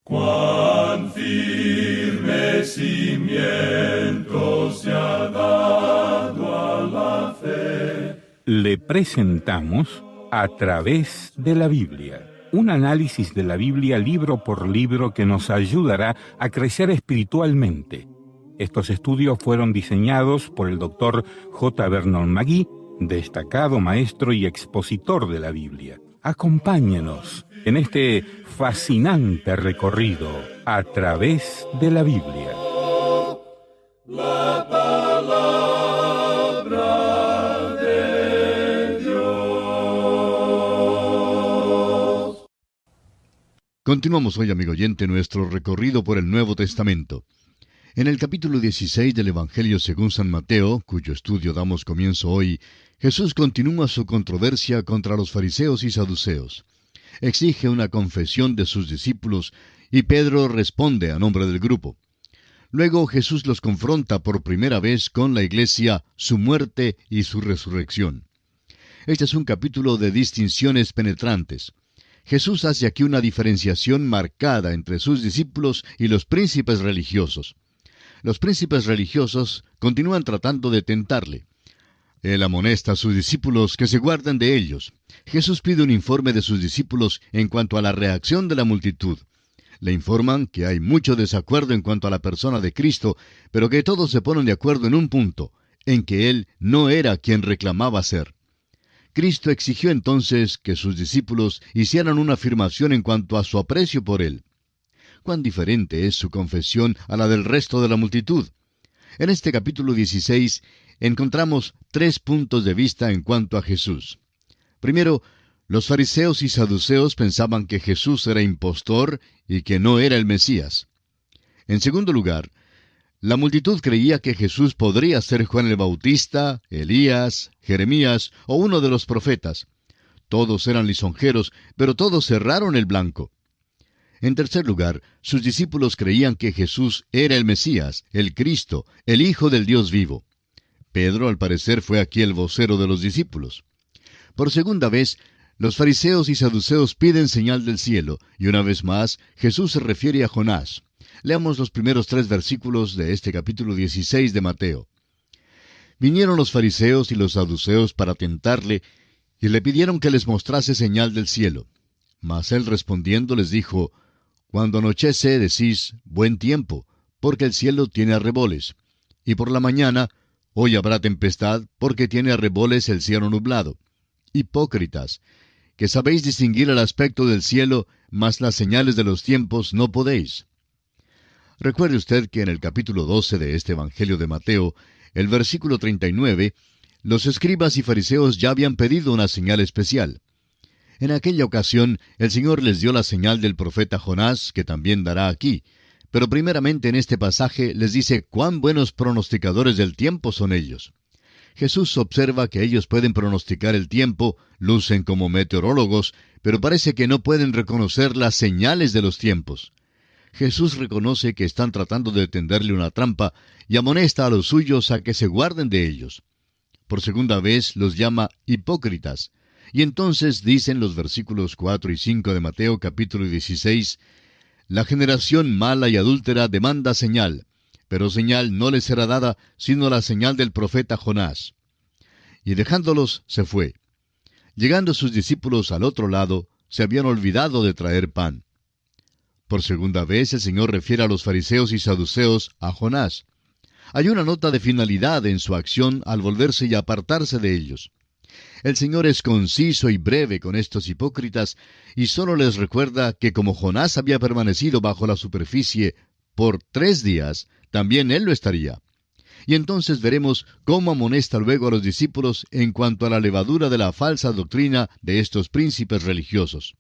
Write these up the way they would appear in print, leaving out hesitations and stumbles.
Cuán firme cimiento se ha dado a la fe. Le presentamos A través de la Biblia, un análisis de la Biblia libro por libro que nos ayudará a crecer espiritualmente. Estos estudios fueron diseñados por el Dr. J. Vernon McGee, destacado maestro y expositor de la Biblia. Acompáñenos en este fascinante recorrido a través de la Biblia. La palabra de Dios. Continuamos hoy, amigo oyente, nuestro recorrido por el Nuevo Testamento. En el capítulo 16 del Evangelio según San Mateo, cuyo estudio damos comienzo hoy, Jesús continúa su controversia contra los fariseos y saduceos. Exige una confesión de sus discípulos y Pedro responde a nombre del grupo. Luego Jesús los confronta por primera vez con la iglesia, su muerte y su resurrección. Este es un capítulo de distinciones penetrantes. Jesús hace aquí una diferenciación marcada entre sus discípulos y los príncipes religiosos. Los príncipes religiosos continúan tratando de tentarle. Él amonesta a sus discípulos que se guarden de ellos. Jesús pide un informe de sus discípulos en cuanto a la reacción de la multitud. Le informan que hay mucho desacuerdo en cuanto a la persona de Cristo, pero que todos se ponen de acuerdo en un punto, en que Él no era quien reclamaba ser. Cristo exigió entonces que sus discípulos hicieran una afirmación en cuanto a su aprecio por Él. Cuán diferente es su confesión a la del resto de la multitud. En este capítulo 16 encontramos 3 puntos de vista en cuanto a Jesús. Primero, los fariseos y saduceos pensaban que Jesús era impostor y que no era el Mesías. En segundo lugar, la multitud creía que Jesús podría ser Juan el Bautista, Elías, Jeremías o uno de los profetas. Todos eran lisonjeros, pero todos cerraron el blanco. En tercer lugar, sus discípulos creían que Jesús era el Mesías, el Cristo, el Hijo del Dios vivo. Pedro, al parecer, fue aquí el vocero de los discípulos. Por segunda vez, los fariseos y saduceos piden señal del cielo, y una vez más, Jesús se refiere a Jonás. Leamos los primeros 3 versículos de este capítulo 16 de Mateo. Vinieron los fariseos y los saduceos para tentarle, y le pidieron que les mostrase señal del cielo. Mas él respondiendo les dijo: Cuando anochece decís, buen tiempo, porque el cielo tiene arreboles. Y por la mañana, hoy habrá tempestad, porque tiene arreboles el cielo nublado. Hipócritas, que sabéis distinguir el aspecto del cielo, mas las señales de los tiempos no podéis. Recuerde usted que en el capítulo 12 de este Evangelio de Mateo, el versículo 39, los escribas y fariseos ya habían pedido una señal especial. En aquella ocasión, el Señor les dio la señal del profeta Jonás, que también dará aquí. Pero primeramente en este pasaje les dice cuán buenos pronosticadores del tiempo son ellos. Jesús observa que ellos pueden pronosticar el tiempo, lucen como meteorólogos, pero parece que no pueden reconocer las señales de los tiempos. Jesús reconoce que están tratando de tenderle una trampa y amonesta a los suyos a que se guarden de ellos. Por segunda vez los llama hipócritas. Y entonces dicen los versículos 4 y 5 de Mateo capítulo 16, La generación mala y adúltera demanda señal, pero señal no les será dada, sino la señal del profeta Jonás. Y dejándolos, se fue. Llegando sus discípulos al otro lado, se habían olvidado de traer pan. Por segunda vez el Señor refiere a los fariseos y saduceos a Jonás. Hay una nota de finalidad en su acción al volverse y apartarse de ellos. El Señor es conciso y breve con estos hipócritas y solo les recuerda que como Jonás había permanecido bajo la superficie por 3 días, también él lo estaría. Y entonces veremos cómo amonesta luego a los discípulos en cuanto a la levadura de la falsa doctrina de estos príncipes religiosos.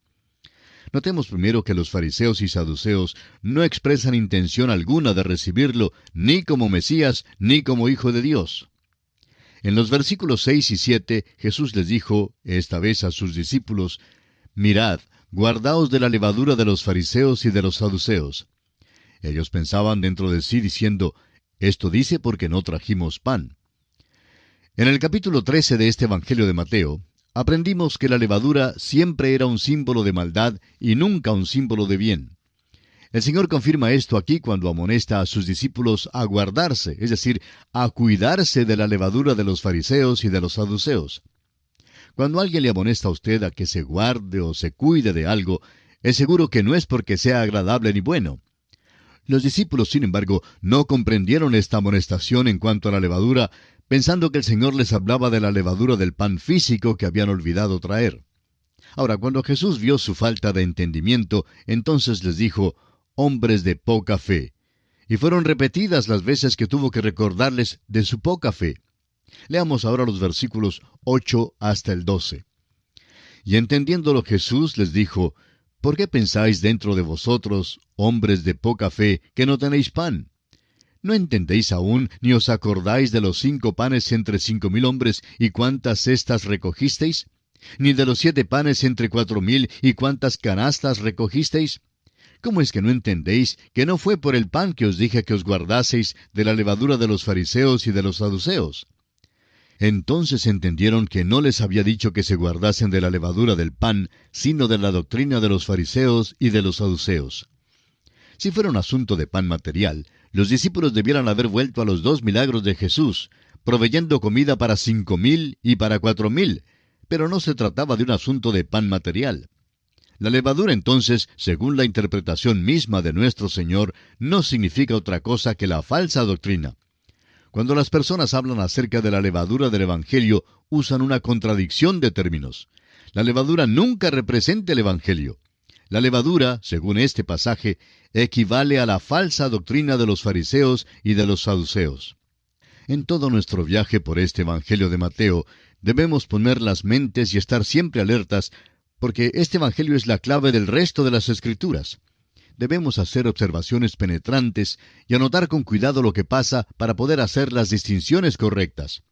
Notemos primero que los fariseos y saduceos no expresan intención alguna de recibirlo ni como Mesías ni como Hijo de Dios. En los versículos 6 y 7, Jesús les dijo, esta vez a sus discípulos, Mirad, guardaos de la levadura de los fariseos y de los saduceos. Ellos pensaban dentro de sí diciendo, esto dice porque no trajimos pan. En el capítulo 13 de este Evangelio de Mateo, aprendimos que la levadura siempre era un símbolo de maldad y nunca un símbolo de bien. El Señor confirma esto aquí cuando amonesta a sus discípulos a guardarse, es decir, a cuidarse de la levadura de los fariseos y de los saduceos. Cuando alguien le amonesta a usted a que se guarde o se cuide de algo, es seguro que no es porque sea agradable ni bueno. Los discípulos, sin embargo, no comprendieron esta amonestación en cuanto a la levadura, pensando que el Señor les hablaba de la levadura del pan físico que habían olvidado traer. Ahora, cuando Jesús vio su falta de entendimiento, entonces les dijo, hombres de poca fe. Y fueron repetidas las veces que tuvo que recordarles de su poca fe. Leamos ahora los versículos 8 hasta el 12. Y entendiéndolo Jesús les dijo, ¿por qué pensáis dentro de vosotros, hombres de poca fe, que no tenéis pan? ¿No entendéis aún, ni os acordáis de los 5 panes entre 5,000 hombres, y cuántas cestas recogisteis? ¿Ni de los 7 panes entre 4,000, y cuántas canastas recogisteis? ¿Cómo es que no entendéis que no fue por el pan que os dije que os guardaseis de la levadura de los fariseos y de los saduceos? Entonces entendieron que no les había dicho que se guardasen de la levadura del pan, sino de la doctrina de los fariseos y de los saduceos. Si fuera un asunto de pan material, los discípulos debieran haber vuelto a los 2 milagros de Jesús, proveyendo comida para 5,000 y para 4,000, pero no se trataba de un asunto de pan material. La levadura entonces, según la interpretación misma de nuestro Señor, no significa otra cosa que la falsa doctrina. Cuando las personas hablan acerca de la levadura del Evangelio, usan una contradicción de términos. La levadura nunca representa el Evangelio. La levadura, según este pasaje, equivale a la falsa doctrina de los fariseos y de los saduceos. En todo nuestro viaje por este Evangelio de Mateo, debemos poner las mentes y estar siempre alertas, porque este Evangelio es la clave del resto de las Escrituras. Debemos hacer observaciones penetrantes y anotar con cuidado lo que pasa para poder hacer las distinciones correctas.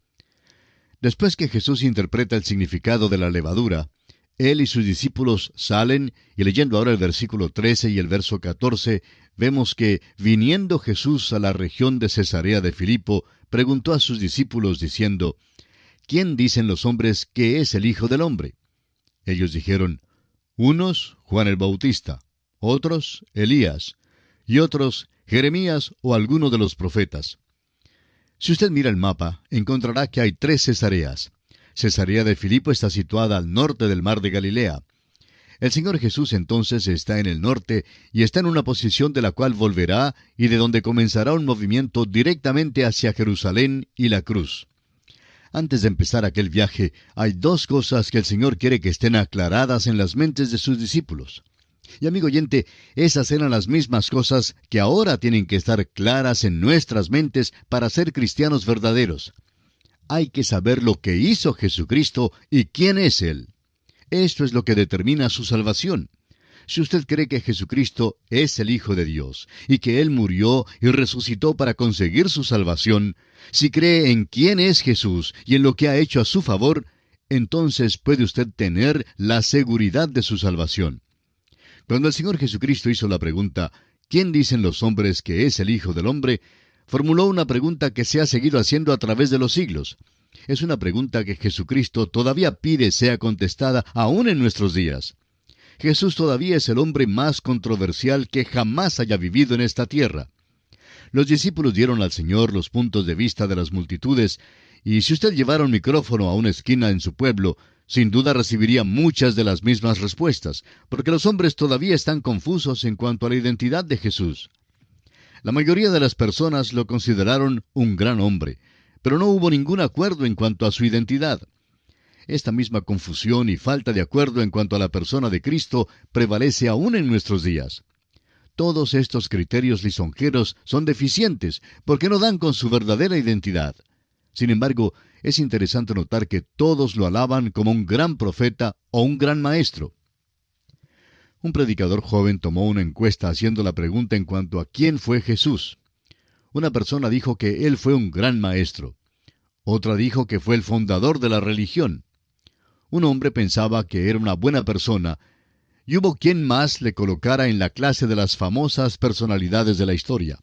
Después que Jesús interpreta el significado de la levadura, Él y sus discípulos salen, y leyendo ahora el versículo 13 y el verso 14, vemos que, viniendo Jesús a la región de Cesarea de Filipo, preguntó a sus discípulos diciendo, ¿quién dicen los hombres que es el Hijo del Hombre? Ellos dijeron, unos, Juan el Bautista, otros, Elías, y otros, Jeremías o alguno de los profetas. Si usted mira el mapa, encontrará que hay 3 Cesareas. Cesarea de Filipo está situada al norte del mar de Galilea. El Señor Jesús entonces está en el norte y está en una posición de la cual volverá y de donde comenzará un movimiento directamente hacia Jerusalén y la cruz. Antes de empezar aquel viaje, hay 2 cosas que el Señor quiere que estén aclaradas en las mentes de sus discípulos. Y amigo oyente, esas eran las mismas cosas que ahora tienen que estar claras en nuestras mentes para ser cristianos verdaderos. Hay que saber lo que hizo Jesucristo y quién es Él. Esto es lo que determina su salvación. Si usted cree que Jesucristo es el Hijo de Dios y que Él murió y resucitó para conseguir su salvación, si cree en quién es Jesús y en lo que ha hecho a su favor, entonces puede usted tener la seguridad de su salvación. Cuando el Señor Jesucristo hizo la pregunta, ¿quién dicen los hombres que es el Hijo del Hombre?, formuló una pregunta que se ha seguido haciendo a través de los siglos. Es una pregunta que Jesucristo todavía pide sea contestada aún en nuestros días. Jesús todavía es el hombre más controversial que jamás haya vivido en esta tierra. Los discípulos dieron al Señor los puntos de vista de las multitudes, y si usted llevara un micrófono a una esquina en su pueblo, sin duda recibiría muchas de las mismas respuestas, porque los hombres todavía están confusos en cuanto a la identidad de Jesús. La mayoría de las personas lo consideraron un gran hombre, pero no hubo ningún acuerdo en cuanto a su identidad. Esta misma confusión y falta de acuerdo en cuanto a la persona de Cristo prevalece aún en nuestros días. Todos estos criterios lisonjeros son deficientes porque no dan con su verdadera identidad. Sin embargo, es interesante notar que todos lo alaban como un gran profeta o un gran maestro. Un predicador joven tomó una encuesta haciendo la pregunta en cuanto a quién fue Jesús. Una persona dijo que él fue un gran maestro. Otra dijo que fue el fundador de la religión. Un hombre pensaba que era una buena persona, y hubo quien más le colocara en la clase de las famosas personalidades de la historia.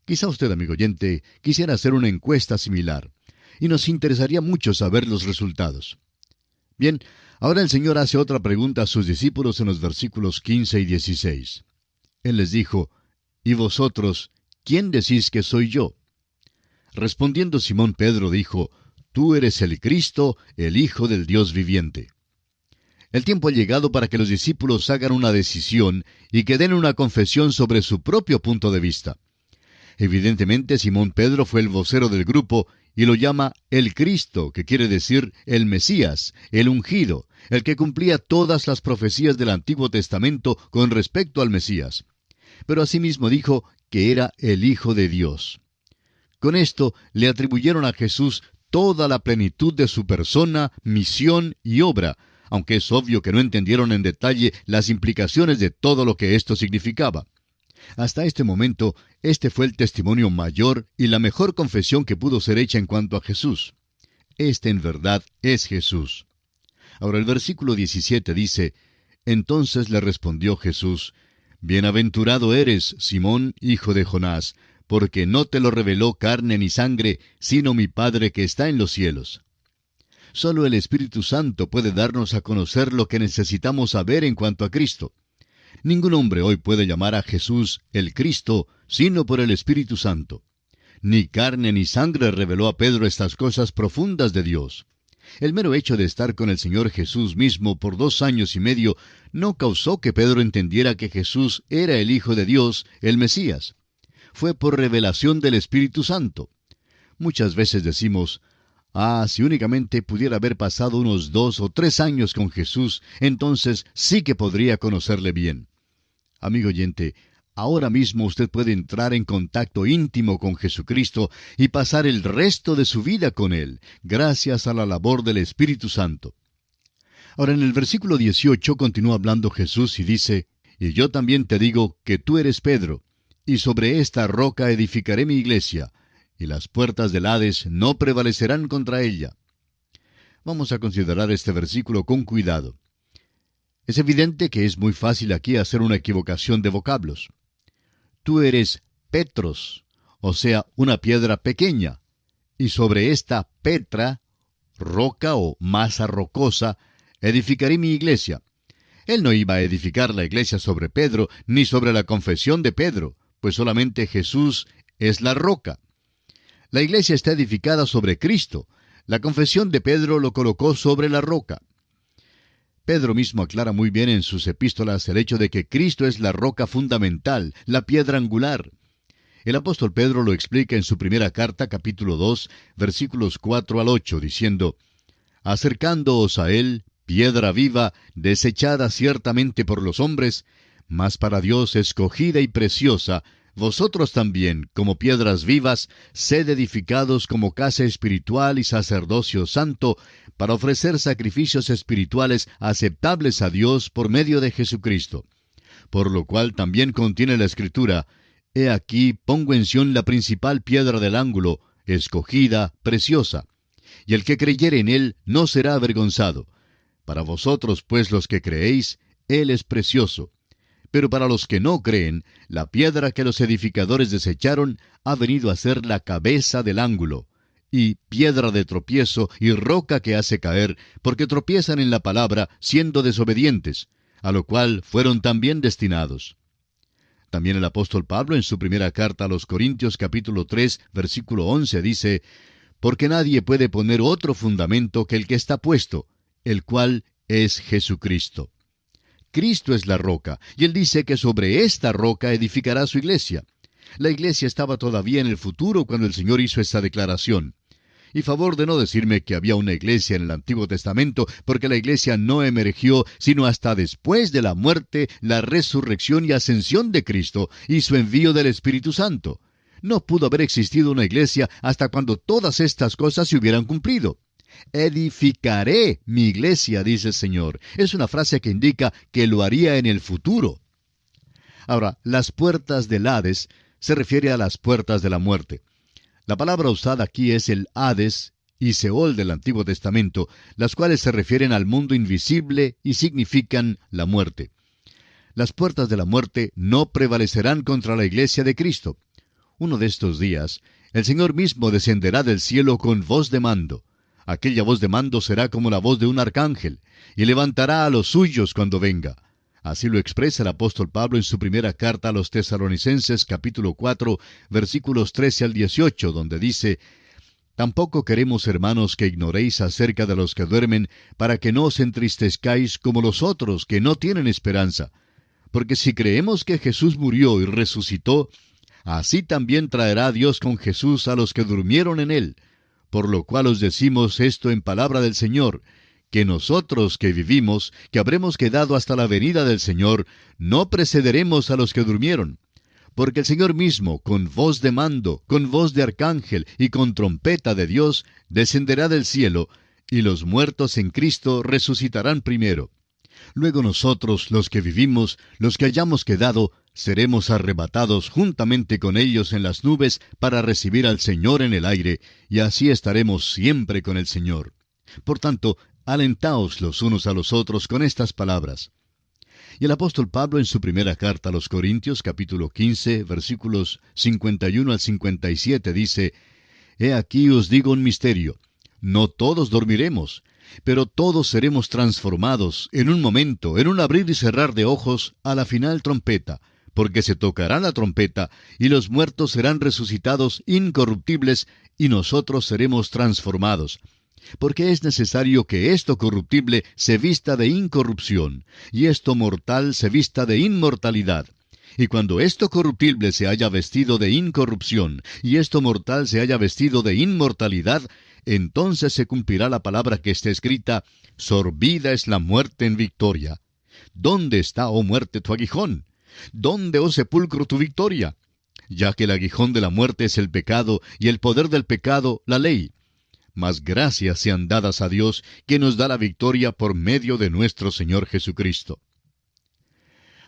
Quizá usted, amigo oyente, quisiera hacer una encuesta similar, y nos interesaría mucho saber los resultados. Bien, ahora el Señor hace otra pregunta a sus discípulos en los versículos 15 y 16. Él les dijo, ¿y vosotros, quién decís que soy yo? Respondiendo Simón Pedro dijo, Tú eres el Cristo, el Hijo del Dios viviente. El tiempo ha llegado para que los discípulos hagan una decisión y que den una confesión sobre su propio punto de vista. Evidentemente, Simón Pedro fue el vocero del grupo y lo llama el Cristo, que quiere decir el Mesías, el ungido, el que cumplía todas las profecías del Antiguo Testamento con respecto al Mesías. Pero asimismo dijo que era el Hijo de Dios. Con esto le atribuyeron a Jesús toda la plenitud de su persona, misión y obra, aunque es obvio que no entendieron en detalle las implicaciones de todo lo que esto significaba. Hasta este momento, este fue el testimonio mayor y la mejor confesión que pudo ser hecha en cuanto a Jesús. Este en verdad es Jesús. Ahora el versículo 17 dice, Entonces le respondió Jesús, Bienaventurado eres, Simón, hijo de Jonás, porque no te lo reveló carne ni sangre, sino mi Padre que está en los cielos. Solo el Espíritu Santo puede darnos a conocer lo que necesitamos saber en cuanto a Cristo. Ningún hombre hoy puede llamar a Jesús el Cristo, sino por el Espíritu Santo. Ni carne ni sangre reveló a Pedro estas cosas profundas de Dios. El mero hecho de estar con el Señor Jesús mismo por 2 años y medio no causó que Pedro entendiera que Jesús era el Hijo de Dios, el Mesías. Fue por revelación del Espíritu Santo. Muchas veces decimos, si únicamente pudiera haber pasado unos 2 o 3 años con Jesús, entonces sí que podría conocerle bien. Amigo oyente, ahora mismo usted puede entrar en contacto íntimo con Jesucristo y pasar el resto de su vida con Él, gracias a la labor del Espíritu Santo. Ahora en el versículo 18 continúa hablando Jesús y dice, Y yo también te digo que tú eres Pedro, y sobre esta roca edificaré mi iglesia, y las puertas del Hades no prevalecerán contra ella. Vamos a considerar este versículo con cuidado. Es evidente que es muy fácil aquí hacer una equivocación de vocablos. Tú eres Petros, o sea, una piedra pequeña, y sobre esta Petra, roca o masa rocosa, edificaré mi iglesia. Él no iba a edificar la iglesia sobre Pedro, ni sobre la confesión de Pedro, pues solamente Jesús es la roca. La iglesia está edificada sobre Cristo. La confesión de Pedro lo colocó sobre la roca. Pedro mismo aclara muy bien en sus epístolas el hecho de que Cristo es la roca fundamental, la piedra angular. El apóstol Pedro lo explica en su primera carta, capítulo 2, versículos 4 al 8, diciendo, Acercándoos a él, piedra viva, desechada ciertamente por los hombres, mas para Dios escogida y preciosa, vosotros también, como piedras vivas, sed edificados como casa espiritual y sacerdocio santo, para ofrecer sacrificios espirituales aceptables a Dios por medio de Jesucristo. Por lo cual también contiene la Escritura, He aquí pongo en Sión la principal piedra del ángulo, escogida, preciosa. Y el que creyere en él no será avergonzado. Para vosotros, pues, los que creéis, él es precioso. Pero para los que no creen, la piedra que los edificadores desecharon ha venido a ser la cabeza del ángulo, y piedra de tropiezo y roca que hace caer, porque tropiezan en la palabra, siendo desobedientes, a lo cual fueron también destinados. También el apóstol Pablo en su primera carta a los Corintios capítulo 3, versículo 11 dice, Porque nadie puede poner otro fundamento que el que está puesto, el cual es Jesucristo. Cristo es la roca, y Él dice que sobre esta roca edificará su iglesia. La iglesia estaba todavía en el futuro cuando el Señor hizo esta declaración. Y favor de no decirme que había una iglesia en el Antiguo Testamento, porque la iglesia no emergió sino hasta después de la muerte, la resurrección y ascensión de Cristo, y su envío del Espíritu Santo. No pudo haber existido una iglesia hasta cuando todas estas cosas se hubieran cumplido. Edificaré mi iglesia, dice el Señor. Es una frase que indica que lo haría en el futuro. Ahora, las puertas del Hades se refiere a las puertas de la muerte. La palabra usada aquí es el Hades y Seol del Antiguo Testamento, las cuales se refieren al mundo invisible y significan la muerte. Las puertas de la muerte no prevalecerán contra la iglesia de Cristo. Uno de estos días, el Señor mismo descenderá del cielo con voz de mando. Aquella voz de mando será como la voz de un arcángel, y levantará a los suyos cuando venga. Así lo expresa el apóstol Pablo en su primera carta a los Tesalonicenses, capítulo 4, versículos 13 al 18, donde dice: Tampoco queremos, hermanos, que ignoréis acerca de los que duermen, para que no os entristezcáis como los otros, que no tienen esperanza. Porque si creemos que Jesús murió y resucitó, así también traerá Dios con Jesús a los que durmieron en él. Por lo cual os decimos esto en palabra del Señor, que nosotros que vivimos, que habremos quedado hasta la venida del Señor, no precederemos a los que durmieron. Porque el Señor mismo, con voz de mando, con voz de arcángel y con trompeta de Dios, descenderá del cielo, y los muertos en Cristo resucitarán primero. Luego nosotros, los que vivimos, los que hayamos quedado, seremos arrebatados juntamente con ellos en las nubes para recibir al Señor en el aire, y así estaremos siempre con el Señor. Por tanto, alentaos los unos a los otros con estas palabras. Y el apóstol Pablo en su primera carta a los Corintios, capítulo 15, versículos 51 al 57, dice: He aquí os digo un misterio. No todos dormiremos, pero todos seremos transformados en un momento, en un abrir y cerrar de ojos, a la final trompeta, porque se tocará la trompeta, y los muertos serán resucitados incorruptibles, y nosotros seremos transformados. Porque es necesario que esto corruptible se vista de incorrupción, y esto mortal se vista de inmortalidad. Y cuando esto corruptible se haya vestido de incorrupción, y esto mortal se haya vestido de inmortalidad, entonces se cumplirá la palabra que está escrita: sorbida es la muerte en victoria. ¿Dónde está, oh muerte, tu aguijón? ¿Dónde, oh sepulcro, tu victoria? Ya que el aguijón de la muerte es el pecado, y el poder del pecado, la ley. Mas gracias sean dadas a Dios, que nos da la victoria por medio de nuestro Señor Jesucristo.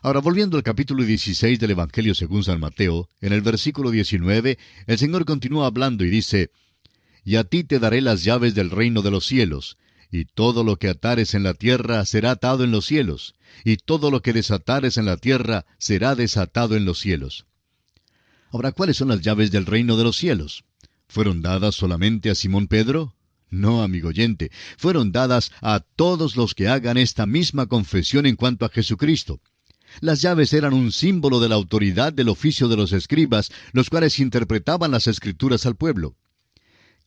Ahora, volviendo al capítulo 16 del Evangelio según San Mateo, en el versículo 19, el Señor continúa hablando y dice: Y a ti te daré las llaves del reino de los cielos, y todo lo que atares en la tierra será atado en los cielos, y todo lo que desatares en la tierra será desatado en los cielos. Ahora, ¿cuáles son las llaves del reino de los cielos? ¿Fueron dadas solamente a Simón Pedro? No, amigo oyente, fueron dadas a todos los que hagan esta misma confesión en cuanto a Jesucristo. Las llaves eran un símbolo de la autoridad del oficio de los escribas, los cuales interpretaban las Escrituras al pueblo.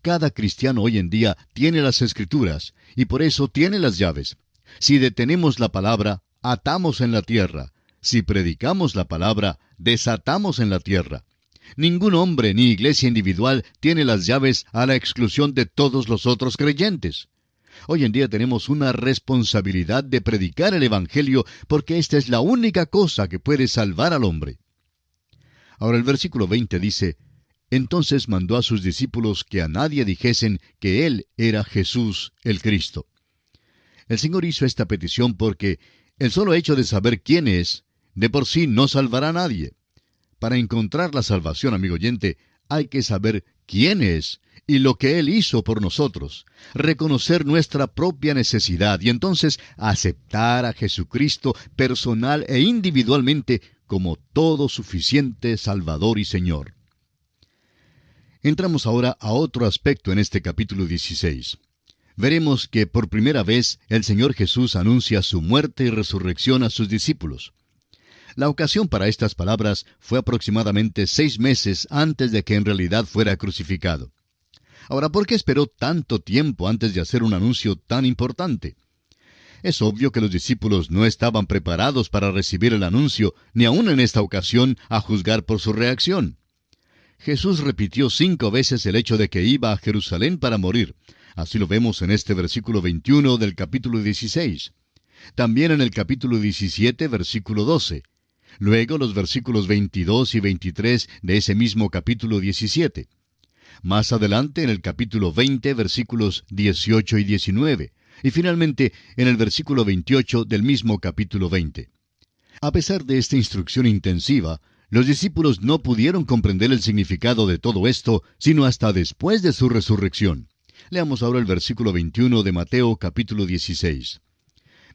Cada cristiano hoy en día tiene las Escrituras, y por eso tiene las llaves. Si detenemos la palabra, atamos en la tierra. Si predicamos la palabra, desatamos en la tierra. Ningún hombre ni iglesia individual tiene las llaves a la exclusión de todos los otros creyentes. Hoy en día tenemos una responsabilidad de predicar el Evangelio, porque esta es la única cosa que puede salvar al hombre. Ahora el versículo 20 dice: Entonces mandó a sus discípulos que a nadie dijesen que Él era Jesús el Cristo. El Señor hizo esta petición porque el solo hecho de saber quién es, de por sí no salvará a nadie. Para encontrar la salvación, amigo oyente, hay que saber quién es y lo que Él hizo por nosotros, reconocer nuestra propia necesidad y entonces aceptar a Jesucristo personal e individualmente como todo suficiente Salvador y Señor. Entramos ahora a otro aspecto en este capítulo 16. Veremos que por primera vez el Señor Jesús anuncia su muerte y resurrección a sus discípulos. La ocasión para estas palabras fue aproximadamente 6 meses antes de que en realidad fuera crucificado. Ahora, ¿por qué esperó tanto tiempo antes de hacer un anuncio tan importante? Es obvio que los discípulos no estaban preparados para recibir el anuncio, ni aun en esta ocasión, a juzgar por su reacción. Jesús repitió 5 veces el hecho de que iba a Jerusalén para morir. Así lo vemos en este versículo 21 del capítulo 16. También en el capítulo 17, versículo 12. Luego los versículos 22 y 23 de ese mismo capítulo 17. Más adelante en el capítulo 20, versículos 18 y 19. Y finalmente en el versículo 28 del mismo capítulo 20. A pesar de esta instrucción intensiva, los discípulos no pudieron comprender el significado de todo esto, sino hasta después de su resurrección. Leamos ahora el versículo 21 de Mateo capítulo 16.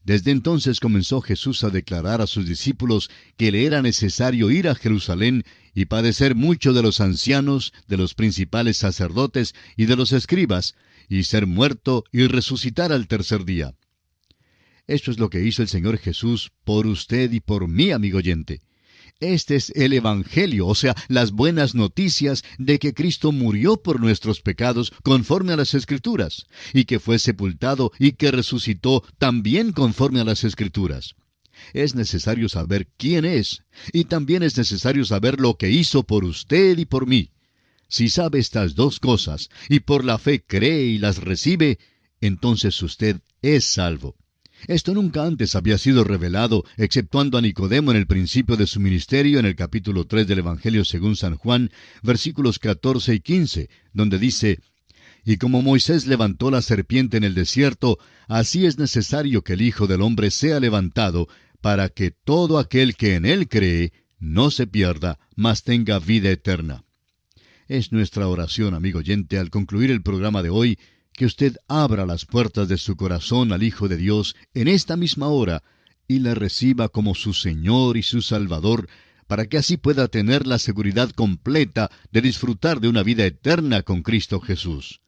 Desde entonces comenzó Jesús a declarar a sus discípulos que le era necesario ir a Jerusalén y padecer mucho de los ancianos, de los principales sacerdotes y de los escribas, y ser muerto y resucitar al tercer día. Esto es lo que hizo el Señor Jesús por usted y por mí, amigo oyente. Este es el Evangelio, o sea, las buenas noticias de que Cristo murió por nuestros pecados conforme a las Escrituras, y que fue sepultado y que resucitó también conforme a las Escrituras. Es necesario saber quién es, y también es necesario saber lo que hizo por usted y por mí. Si sabe estas dos cosas, y por la fe cree y las recibe, entonces usted es salvo. Esto nunca antes había sido revelado, exceptuando a Nicodemo en el principio de su ministerio en el capítulo 3 del Evangelio según San Juan, versículos 14 y 15, donde dice: Y como Moisés levantó la serpiente en el desierto, así es necesario que el Hijo del Hombre sea levantado, para que todo aquel que en él cree no se pierda, mas tenga vida eterna. Es nuestra oración, amigo oyente, al concluir el programa de hoy, que usted abra las puertas de su corazón al Hijo de Dios en esta misma hora y le reciba como su Señor y su Salvador, para que así pueda tener la seguridad completa de disfrutar de una vida eterna con Cristo Jesús.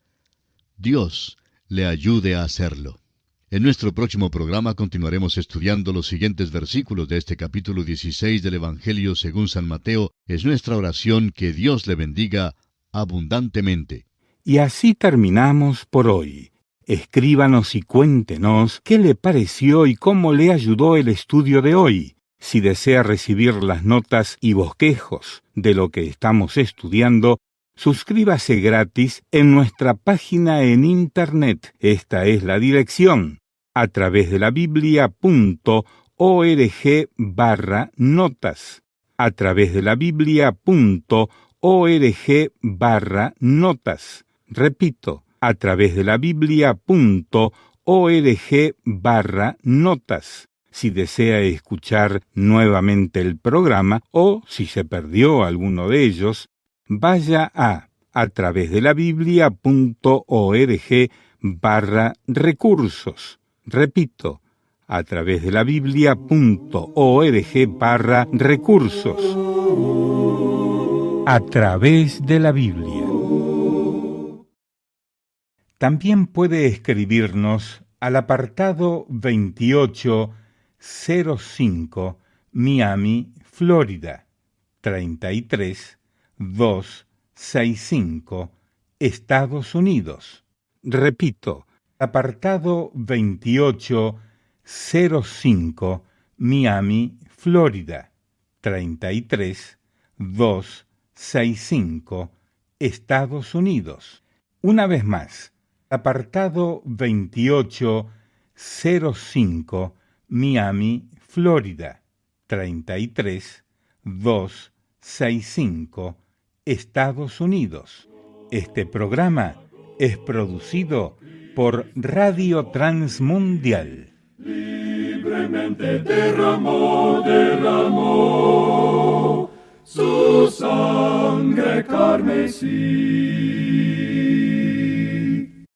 Dios le ayude a hacerlo. En nuestro próximo programa continuaremos estudiando los siguientes versículos de este capítulo 16 del Evangelio según San Mateo. Es nuestra oración que Dios le bendiga abundantemente. Y así terminamos por hoy. Escríbanos y cuéntenos qué le pareció y cómo le ayudó el estudio de hoy. Si desea recibir las notas y bosquejos de lo que estamos estudiando, suscríbase gratis en nuestra página en Internet. Esta es la dirección: a través de la Biblia.org/notas. A través de la Biblia.org/notas. Repito, a través de la Biblia.org/notas. Si desea escuchar nuevamente el programa o si se perdió alguno de ellos, vaya a través de la Biblia.org/recursos. Repito, a través de la Biblia.org/recursos. A través de la Biblia. También puede escribirnos al apartado 2805, Miami, Florida, 33265, Estados Unidos. Repito, apartado 2805, Miami, Florida, 33265, Estados Unidos. Una vez más, apartado 2805, Miami, Florida, 33265, Estados Unidos. Este programa es producido por Radio Transmundial. Libremente derramó su sangre carmesí.